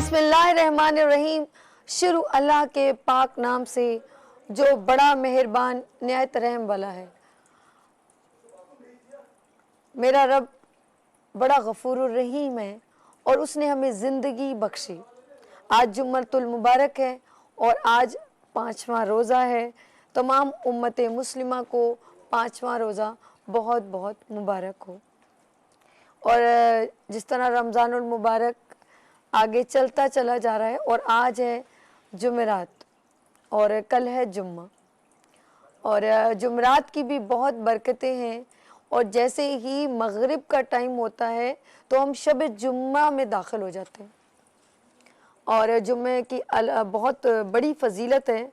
बिस्मिल्लाहिर्रहमानिर्रहीम। शुरू अल्लाह के पाक नाम से जो बड़ा मेहरबान निहायत रहम वाला है। मेरा रब बड़ा गफूरुर रहीम है और उसने हमें ज़िंदगी बख्शी। आज जुम्मतुल मुबारक है और आज 5वां रोज़ा है। तमाम उम्मत मुस्लिमा को 5वां रोज़ा बहुत बहुत मुबारक हो। और जिस तरह रमज़ानुल मुबारक आगे चलता चला जा रहा है और आज है जुमेरात और कल है जुम्मा, और जुमेरात की भी बहुत बरकतें हैं। और जैसे ही मगरिब का टाइम होता है तो हम शब जुम्मा में दाखिल हो जाते हैं और जुम्मे की बहुत बड़ी फजीलत है।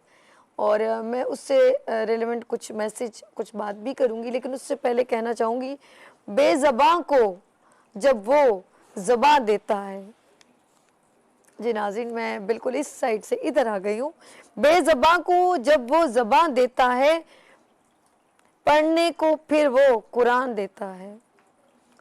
और मैं उससे रेलेवेंट कुछ मैसेज कुछ बात भी करूँगी, लेकिन उससे पहले कहना चाहूँगी, बेज़बां को जब वो ज़बां देता है। जी नाज़रीन, मैं बिल्कुल इस साइड से इधर आ गई हूँ। बेज़बां को जब वो ज़बां देता है, पढ़ने को फिर वो कुरान देता है।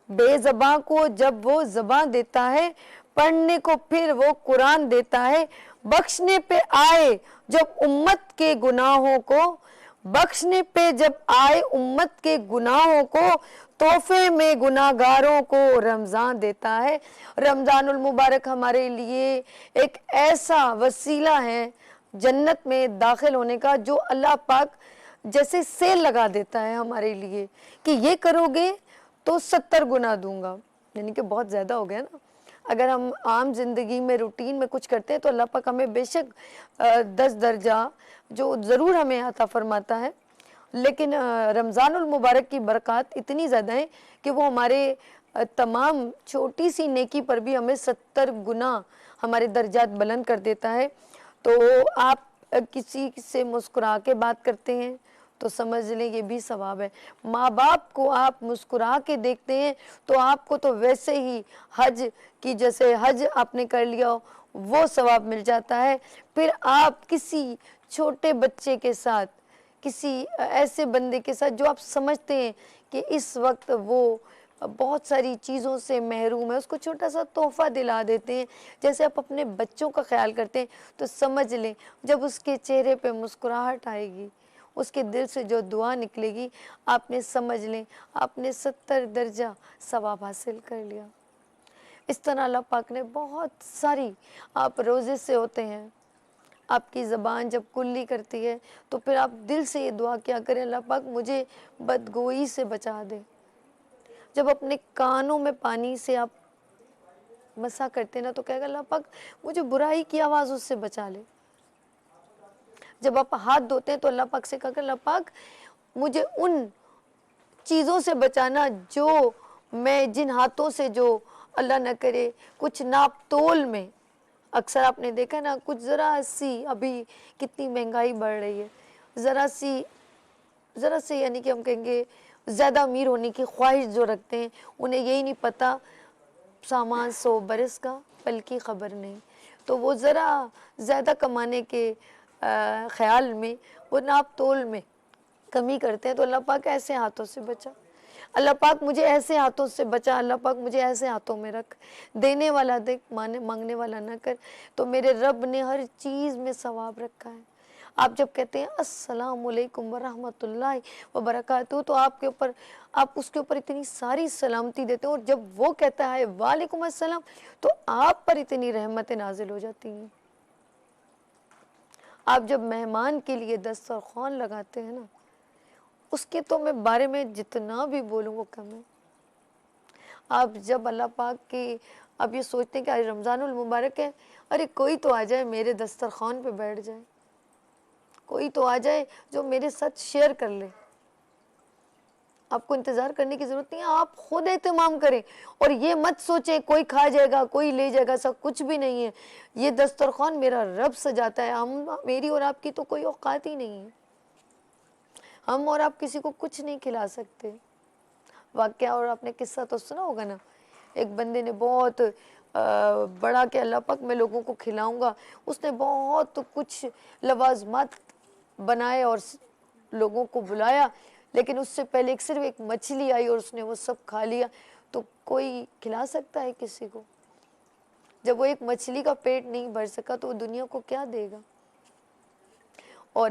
बेज़बां को जब वो ज़बां देता है, पढ़ने को फिर वो कुरान देता है। बख्शने पे आए जब उम्मत के गुनाहों को, बख्शने पे जब आए उम्मत के गुनाहों को, तोहफे में गुनाहगारों को रमज़ान देता है। रमज़ानुल मुबारक हमारे लिए एक ऐसा वसीला है जन्नत में दाखिल होने का, जो अल्लाह पाक जैसे सेल लगा देता है हमारे लिए कि ये करोगे तो 70 गुना दूंगा। यानी कि बहुत ज़्यादा हो गया ना। अगर हम आम ज़िंदगी में रूटीन में कुछ करते हैं तो अल्लाह पाक हमें बेशक 10 दर्जा जो ज़रूर हमें अता फरमाता है, लेकिन रमज़ानुल मुबारक की बरक़ात इतनी ज़्यादा है कि वो हमारे तमाम छोटी सी नेकी पर भी हमें 70 गुना हमारे दर्जात बुलंद कर देता है। तो आप किसी से मुस्कुरा के बात करते हैं तो समझ लें ये भी सवाब है। माँ बाप को आप मुस्कुरा के देखते हैं तो आपको तो वैसे ही हज की, जैसे हज आपने कर लिया हो, वो सवाब मिल जाता है। फिर आप किसी छोटे बच्चे के साथ, किसी ऐसे बंदे के साथ जो आप समझते हैं कि इस वक्त वो बहुत सारी चीज़ों से महरूम है, उसको छोटा सा तोहफ़ा दिला देते हैं। जैसे आप अपने बच्चों का ख्याल करते हैं तो समझ लें जब उसके चेहरे पे मुस्कुराहट आएगी, उसके दिल से जो दुआ निकलेगी, आपने समझ लें आपने 70 दर्जा सवाब हासिल कर लिया। इस तरह अल्लाह पाक ने बहुत सारी, आप रोज़े से होते हैं, आपकी ज़बान जब कुल्ली करती है तो फिर आप दिल से ये दुआ क्या करें, अल्लाह पाक मुझे बदगोई से बचा दे। जब अपने कानों में पानी से आप मसा करते ना तो कहेगा अल्लाह पाक मुझे बुराई की आवाज़ उससे बचा ले। जब आप हाथ धोते हैं तो अल्लाह पाक से कहा अल्लाह पाक मुझे उन चीज़ों से बचाना जो मैं, जिन हाथों से जो अल्लाह न करे कुछ नाप तोल में, अक्सर आपने देखा ना कुछ ज़रा सी, अभी कितनी महंगाई बढ़ रही है, ज़रा सी यानी कि हम कहेंगे ज़्यादा अमीर होने की ख्वाहिश जो रखते हैं, उन्हें यही नहीं पता सामान 100 बरस का पल की ख़बर नहीं। तो वो ज़रा ज़्यादा कमाने के ख़्याल में वो नाप तोल में कमी करते हैं। तो अल्लाह पाक ऐसे हाथों से बचा, अल्लाह पाक मुझे ऐसे हाथों से बचा, अल्लाह पाक मुझे ऐसे हाथों में रख, देने वाला देख, मांगने वाला ना कर। तो मेरे रब ने हर चीज़ में सवाब रखा है। आप जब कहते हैं अस्सलामु अलैकुम व रहमतुल्लाहि व बरकातहू तो आपके ऊपर, आप उसके ऊपर इतनी सारी सलामती देते हैं, और जब वो कहता है वालेकुम अस्सलाम तो आप पर इतनी रहमतें नाजिल हो जाती हैं। आप जब मेहमान के लिए दस्तरख़्वान लगाते हैं ना, उसके तो मैं बारे में जितना भी बोलूँ वो कम है। आप जब अल्लाह पाक की, अब ये सोचते हैं कि आज रमज़ानुल मुबारक है, अरे कोई तो आ जाए मेरे दस्तरख़्वान पे बैठ जाए, कोई तो आ जाए जो मेरे साथ शेयर कर ले। आपको इंतज़ार करने की ज़रूरत नहीं है, आप खुद एहतमाम करें और ये मत सोचें कोई खा जाएगा कोई ले जाएगा, ऐसा कुछ भी नहीं है। ये दस्तरख़्वान मेरा रब सजाता है, हम, मेरी और आपकी तो कोई औकात ही नहीं है। हम और आप किसी को कुछ नहीं खिला सकते। वाक़या, और आपने किस्सा तो सुना होगा ना, एक बंदे ने बहुत बड़ा कि अल्लाह पाक मैं लोगों को खिलाऊंगा, उसने बहुत कुछ लवाज़मात बनाए और लोगों को बुलाया, लेकिन उससे पहले एक सिर्फ एक मछली आई और उसने वो सब खा लिया। तो कोई खिला सकता है किसी को? जब वो एक मछली का पेट नहीं भर सका तो वो दुनिया को क्या देगा। और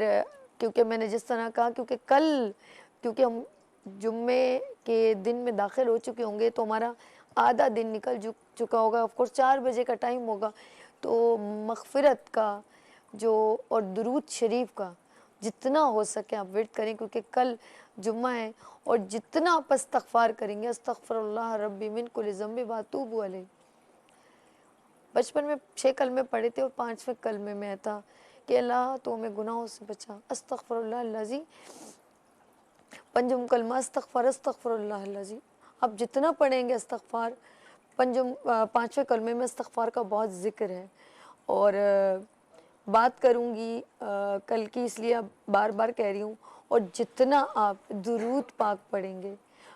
क्योंकि मैंने जिस तरह कहा, क्योंकि हम जुम्मे के दिन में दाखिल हो चुके होंगे तो हमारा आधा दिन निकल चुका होगा। ऑफ कोर्स 4 बजे का टाइम होगा, तो मग़फ़िरत का जो और दुरूद शरीफ का जितना हो सके आप वेट करें, क्योंकि कल जुम्मा है। और जितना आप इस्तग़फ़ार करेंगे, अस्तग़फ़िरुल्लाह रब्बी मिन कुल्लि ज़ंबि व अतूबु अलैह। बचपन में 6 कलमे पढ़े थे और 5वें कलमे में था कि अल्लाह तो हमें गुनाहों से बचा। अस्तग़फ़िरुल्लाह अल्लज़ी, पंजम कलमा अस्तग़फ़िरुल्लाह अल्लज़ी। आप जितना पढ़ेंगे इस्तग़फ़ार, 5वें कलमे में इस्तग़फ़ार का बहुत ज़िक्र है। और बात करूँगी कल की, इसलिए अब बार बार कह रही हूँ। और जितना आप दुरूद पाक पढ़ेंगे,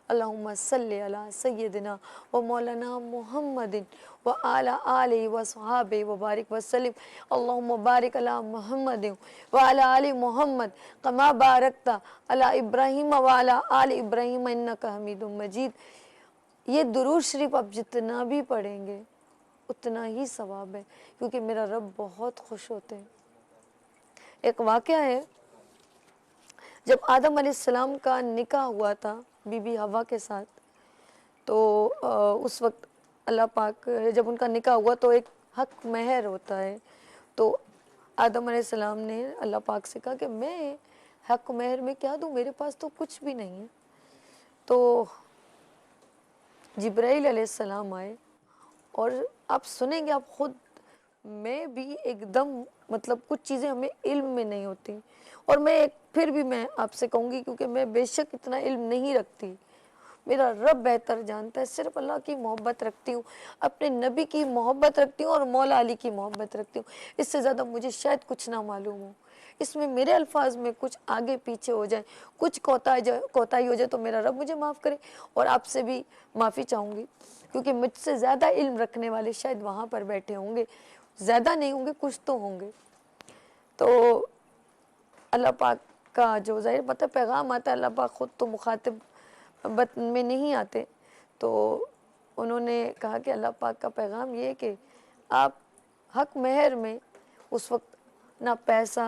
अल्लाहुम्मा सल्ली अला सय्यदिना व मौलाना मुहम्मदिन व आला आलिहि व सहाबे व बारिक वसल्लम, अल्लाहुम्मा बारिक अला मुहम्मदिन व आला आलि मुहम्मद कमा बारकता अला इब्राहीम व आला आलि इब्राहीम इन्नका हमीदुम मजीद। ये दुरूद शरीफ आप जितना भी पढ़ेंगे उतना ही सवाब है, क्योंकि मेरा रब बहुत खुश होते हैं। एक वाक़या है, जब आदम अलैहिस्सलाम का निकाह हुआ था बीबी हवा के साथ, तो उस वक्त अल्लाह पाक, जब उनका निकाह हुआ तो एक हक महर होता है। तो आदम अलैहिस्सलाम ने अल्लाह पाक से कहा कि मैं हक महर में क्या दूँ, मेरे पास तो कुछ भी नहीं है। तो जिब्राइल अलैहिस्सलाम आए, और आप सुनेंगे आप खुद, मैं भी एकदम मतलब कुछ चीज़ें हमें इल्म में नहीं होती, और फिर भी मैं आपसे कहूँगी, क्योंकि मैं बेशक इतना इल्म नहीं रखती, मेरा रब बेहतर जानता है। सिर्फ अल्लाह की मोहब्बत रखती हूँ, अपने नबी की मोहब्बत रखती हूँ और मौला अली की मोहब्बत रखती हूँ। इससे ज़्यादा मुझे शायद कुछ ना मालूम हो। इसमें मेरे अल्फाज में कुछ आगे पीछे हो जाए, कुछ कोताही हो जाए तो मेरा रब मुझे माफ़ करे। और आपसे भी माफ़ी चाहूँगी, क्योंकि मुझसे ज़्यादा इल्म रखने वाले शायद वहाँ पर बैठे होंगे, ज़्यादा नहीं होंगे, कुछ तो होंगे। तो अल्लाह पाक का जो ज़ाहिर मतलब पैगाम आता है, अल्लाह पाक ख़ुद तो मुखातिब बत में नहीं आते। तो उन्होंने कहा कि अल्लाह पाक का पैगाम ये है कि आप हक महर में, उस वक्त ना पैसा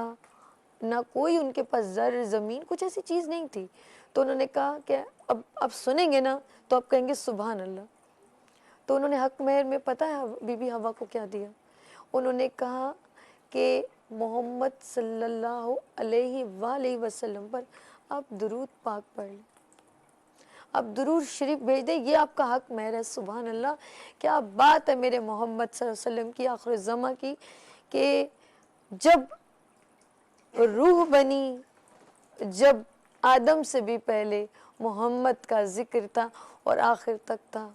ना कोई उनके पास ज़र ज़मीन कुछ ऐसी चीज़ नहीं थी। तो उन्होंने कहा कि अब सुनेंगे ना तो आप कहेंगे सुभान अल्लाह। तो उन्होंने हक महर में पता है बीबी हवा को क्या दिया? उन्होंने कहा कि मोहम्मद सल्लल्लाहु अलैहि वसल्लम पर आप दुरूद पाक पढ़ लें, आप दुरूद शरीफ भेज दें, ये आपका हक महर है। सुभान अल्लाह, क्या बात है मेरे मोहम्मद सल्लल्लाहु अलैहि वसल्लम की, आखिर ज़मा की, कि जब रूह बनी, जब आदम से भी पहले मोहम्मद का ज़िक्र था और आखिर तक था।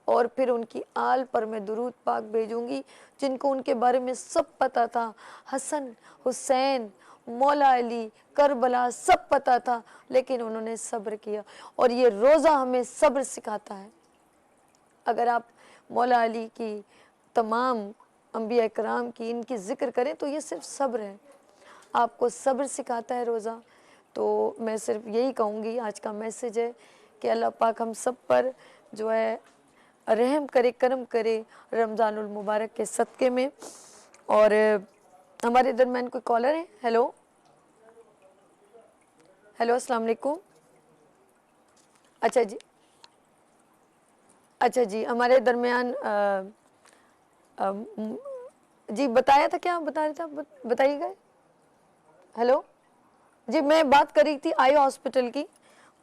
और फिर उनकी आल पर मैं दुरूद पाक भेजूंगी, जिनको उनके बारे में सब पता था। हसन, हुसैन, मौला अली, करबला सब पता था, लेकिन उन्होंने सब्र किया। और ये रोज़ा हमें सब्र सिखाता है। अगर आप मौला अली की, तमाम अंबिया इकराम की, इनकी ज़िक्र करें तो ये सिर्फ सब्र है, आपको सब्र सिखाता है रोज़ा। तो मैं सिर्फ यही कहूँगी, आज का मैसेज है कि अल्लाह पाक हम सब पर जो है रहम करे, करम करे रमज़ानुल मुबारक के सदक़े में। और हमारे दरमियान कोई कॉलर है? हेलो हेलो, अस्सलाम वालेकुम। अच्छा जी, अच्छा जी, हमारे दरमियान जी बताया था, क्या बता रहे थे आप, बताइएगा। हेलो जी, मैं बात कर रही थी आई हॉस्पिटल की।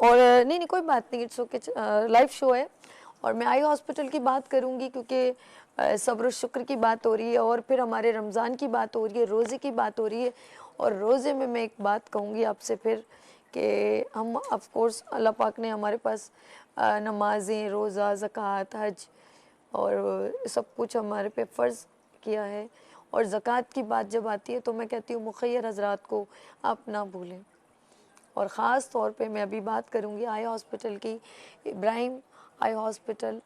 और नहीं कोई बात नहीं, इट्स ओके, लाइव शो है और मैं आई हॉस्पिटल की बात करूंगी, क्योंकि सब्र शुक्र की बात हो रही है और फिर हमारे रमज़ान की बात हो रही है, रोज़े की बात हो रही है। और रोज़े में मैं एक बात कहूँगी आपसे फिर, कि हम ऑफ कोर्स अल्लाह पाक ने हमारे पास नमाज़ें, रोज़ा, ज़कात, हज और सब कुछ हमारे पे फ़र्ज़ किया है। और ज़कात की बात जब आती है तो मैं कहती हूँ मुख़य्यर हज़रात को आप ना भूलें। और ख़ास तौर पे मैं अभी बात करूँगी आई हॉस्पिटल की, इब्राहिम आई हॉस्पिटल,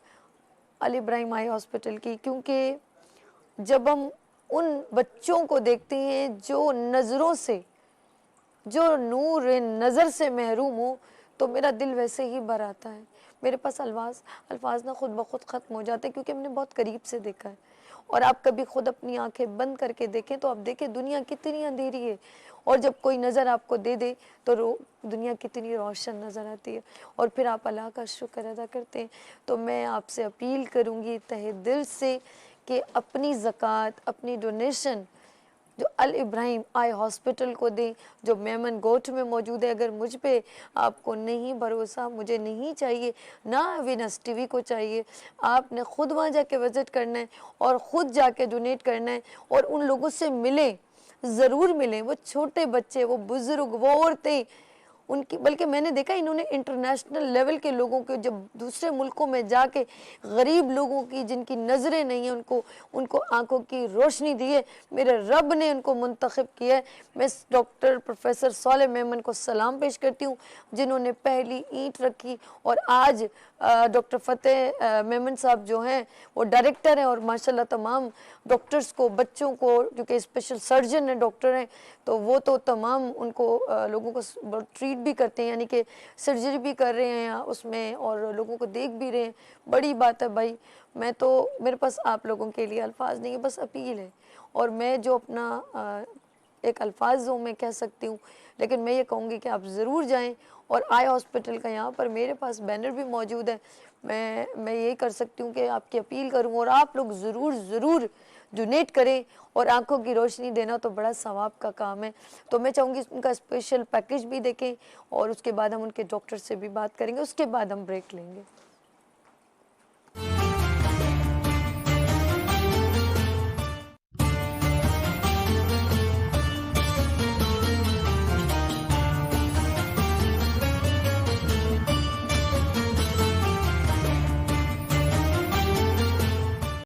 अल इब्राहिम आई हॉस्पिटल की, क्योंकि जब हम उन बच्चों को देखते हैं जो नज़रों से, जो नूर नज़र से महरूम हो, तो मेरा दिल वैसे ही भर आता है। मेरे पास अल्फाज ना खुद ब खुद ख़त्म हो जाते हैं, क्योंकि हमने बहुत करीब से देखा है। और आप कभी खुद अपनी आंखें बंद करके देखें तो आप देखें दुनिया कितनी अंधेरी है, और जब कोई नज़र आपको दे दे तो दुनिया कितनी रोशन नज़र आती है, और फिर आप अल्लाह का शुक्र अदा करते हैं। तो मैं आपसे अपील करूँगी तहे दिल से कि अपनी ज़कात, अपनी डोनेशन जो अल इब्राहिम आई हॉस्पिटल को दें, जो मेमन गोट में मौजूद है। अगर मुझ पे आपको नहीं भरोसा, मुझे नहीं चाहिए, ना विनस टीवी को चाहिए, आपने खुद वहाँ जाके विज़िट करना है और ख़ुद जाके डोनेट करना है, और उन लोगों से मिलें, ज़रूर मिलें, वो छोटे बच्चे, वो बुज़ुर्ग, वो औरतें, उनकी, बल्कि मैंने देखा इन्होंने इंटरनेशनल लेवल के लोगों के, जब दूसरे मुल्कों में जाके गरीब लोगों की, जिनकी नज़रें नहीं हैं, उनको आंखों की रोशनी दी है, मेरे रब ने उनको मुंतखब किया है। मैं डॉक्टर प्रोफेसर सॉलेह मेमन को सलाम पेश करती हूँ, जिन्होंने पहली ईंट रखी, और आज डॉक्टर फ़तेह मेमन साहब जो हैं वो डायरेक्टर हैं, और माशाल्लाह तमाम डॉक्टर्स को, बच्चों को, क्योंकि स्पेशल सर्जन हैं, डॉक्टर हैं, तो वो तो तमाम उनको लोगों को ट्रीट भी करते हैं, यानी कि सर्जरी भी कर रहे हैं उसमें, और लोगों को देख भी रहे हैं। बड़ी बात है भाई। मैं तो, मेरे पास आप लोगों के लिए अल्फाज नहीं है, बस अपील है, और मैं जो अपना एक अल्फाजों में कह सकती हूँ, लेकिन मैं ये कहूँगी कि आप ज़रूर जाएं। और आई हॉस्पिटल का यहाँ पर मेरे पास बैनर भी मौजूद है, मैं ये कर सकती हूँ कि आपकी अपील करूँ, और आप लोग ज़रूर डोनेट करें, और आंखों की रोशनी देना तो बड़ा सवाब का काम है। तो मैं चाहूँगी उनका स्पेशल पैकेज भी देखें, और उसके बाद हम उनके डॉक्टर से भी बात करेंगे, उसके बाद हम ब्रेक लेंगे।